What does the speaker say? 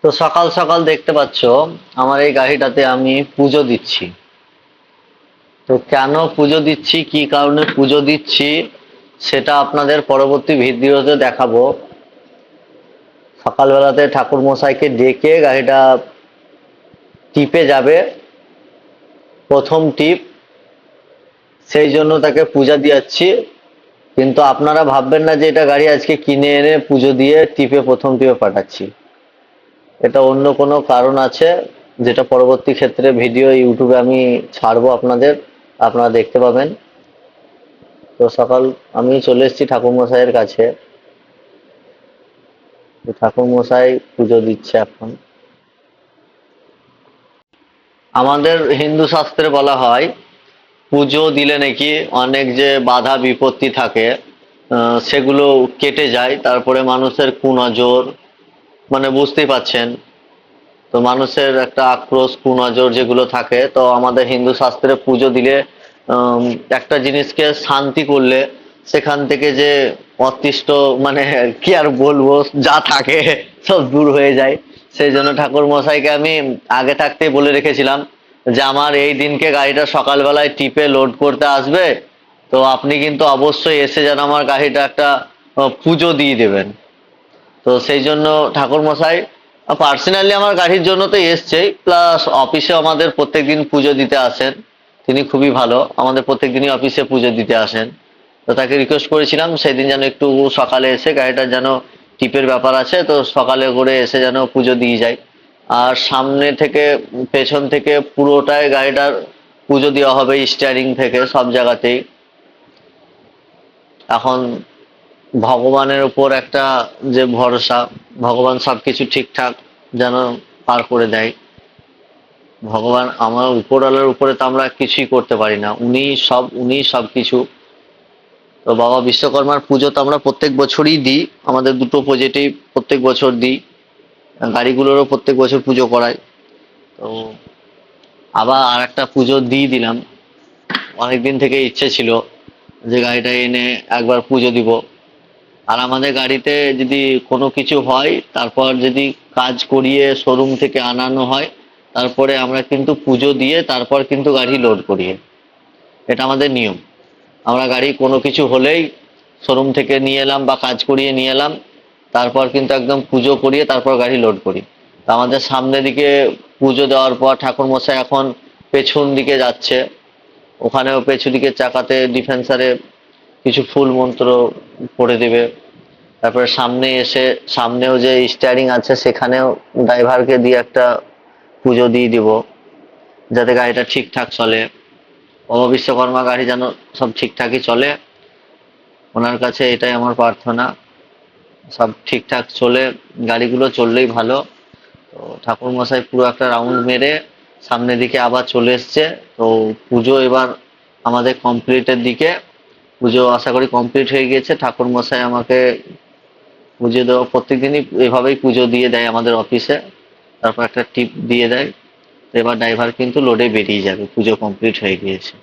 তো সকাল সকাল দেখতে পাচ্ছ আমার এই গাড়িটাতে আমি পুজো দিচ্ছি। তো কেন পুজো দিচ্ছি, কি কারণে পুজো দিচ্ছি সেটা আপনাদের পরবর্তী ভিডিওতে দেখাবো। সকালবেলাতে ঠাকুর মশাইকে ডেকে গাড়িটা টিপে যাবে, প্রথম টিপ, সেই জন্য তাকে পূজা দিয়াচ্ছি। কিন্তু আপনারা ভাববেন না যে এটা গাড়ি আজকে কিনে এনে পুজো দিয়ে টিপে প্রথম টিপে পাঠাচ্ছি। এটা অন্য কোনো কারণ আছে, যেটা পরবর্তী ক্ষেত্রে ভিডিও ইউটিউবে আমি ছাড়বো আপনাদের, আপনারা দেখতে পাবেন। তো সকাল আমি চলে এসেছি ঠাকুর মশাইয়ের কাছে। তো ঠাকুর মশাই পুজো দিচ্ছে এখন। আমাদের হিন্দু শাস্ত্রে বলা হয় পুজো দিলে নাকি অনেক যে বাধা বিপত্তি থাকে সেগুলো কেটে যায়, তারপরে মানুষের কুনজর, মানে বুঝতেই পাচ্ছেন, তো মানুষের একটা আক্রোশ কুনজর যেগুলো থাকে, তো আমাদের হিন্দু শাস্ত্রে পুজো দিলে আম, একটা জিনিসকে শান্তি করলে সেখান থেকে যে অতিষ্ঠ, মানে কি আর বলবো, যা থাকে সব দূর হয়ে যায়। সেই জন্য ঠাকুর মশাইকে আমি আগে থাকতেই বলে রেখেছিলাম যে আমার এই দিনকে গাড়িটা সকালবেলায় টিপে লোড করতে আসবে, তো আপনি কিন্তু অবশ্যই এসে যেন আমার গাড়িটা একটা পুজো দিয়ে দেবেন। তো সেই জন্য ঠাকুর মশাই পার্সোনালি আমার গাড়ির জন্য তো এসছেই, প্লাস অফিসে আমাদের প্রত্যেকদিন পুজো দিতে আসেন। তিনি খুবই ভালো, আমাদের প্রত্যেকদিনই অফিসে পুজো দিতে আসেন। তো তাকে রিকোয়েস্ট করেছিলাম সেদিন যেন একটু সকালে এসে গাড়িটার যেন টিপের ব্যাপার আছে, তো সকালে করে এসে যেন পুজো দিয়ে যায়। আর সামনে থেকে পেছন থেকে পুরোটাই গাড়িটার পুজো দেওয়া হবে, স্টিয়ারিং থেকে সব জায়গাতেই। এখন ভগবানের উপর একটা যে ভরসা, ভগবান সবকিছু ঠিকঠাক যেন পার করে দেয়। ভগবান আমার উপরওয়ালার উপরে তো আমরা কিছুই করতে পারি না, উনি সব কিছু। তো বাবা বিশ্বকর্মার পুজো তো আমরা প্রত্যেক বছরই দিই, আমাদের দুটো প্রজেক্টেই প্রত্যেক বছর দিই, গাড়িগুলোরও প্রত্যেক বছর পুজো করাই। তো আবার আর একটা পুজো দিয়ে দিলাম, অনেকদিন থেকে ইচ্ছে ছিল যে গাড়িটা এনে একবার পুজো দিব। আর আমাদের গাড়িতে যদি কোনো কিছু হয়, তারপর যদি কাজ করিয়ে শোরুম থেকে আনানো হয়, তারপরে আমরা কিন্তু পুজো দিয়ে তারপর কিন্তু গাড়ি লোড করিয়ে, এটা আমাদের নিয়ম। আমরা গাড়ি কোনো কিছু হলেই শোরুম থেকে নিয়ে এলাম বা কাজ করিয়ে নিয়ে এলাম, তারপর কিন্তু একদম পুজো করিয়ে তারপর গাড়ি লোড করি। তা আমাদের সামনে দিকে পুজো দেওয়ার পর ঠাকুর মশাই এখন পেছন দিকে যাচ্ছে, ওখানেও পেছন দিকে চাকাতে ডিফেন্সারে কিছু ফুল মন্ত্র পড়ে দেবে। তারপরে সামনে এসে সামনেও যে স্টিয়ারিং আছে সেখানেও ড্রাইভারকে দিয়ে একটা পুজো দিয়ে দিব, যাতে গাড়িটা ঠিকঠাক চলে। বাবা বিশ্বকর্মা গাড়ি যেন সব ঠিকঠাকই চলে, ওনার কাছে এটাই আমার প্রার্থনা। সব ঠিকঠাক চলে, গাড়িগুলো চললেই ভালো। তো ঠাকুর মশাই পুরো একটা রাউন্ড মেরে সামনের দিকে আবার চলে এসছে। তো পুজো এবার আমাদের কমপ্লিটের দিকে, পুজো আশা করি কমপ্লিট হয়ে গিয়েছে। ঠাকুর মশাই আমাকে পুজো দেওয়া প্রত্যেকদিনই এভাবেই পুজো দিয়ে দেয় আমাদের অফিসে, তারপর একটা টিপ দিয়ে দেয়। তো এবার ড্রাইভার কিন্তু লোডে বেরিয়ে যাবে, পুজো কমপ্লিট হয়ে গিয়েছে।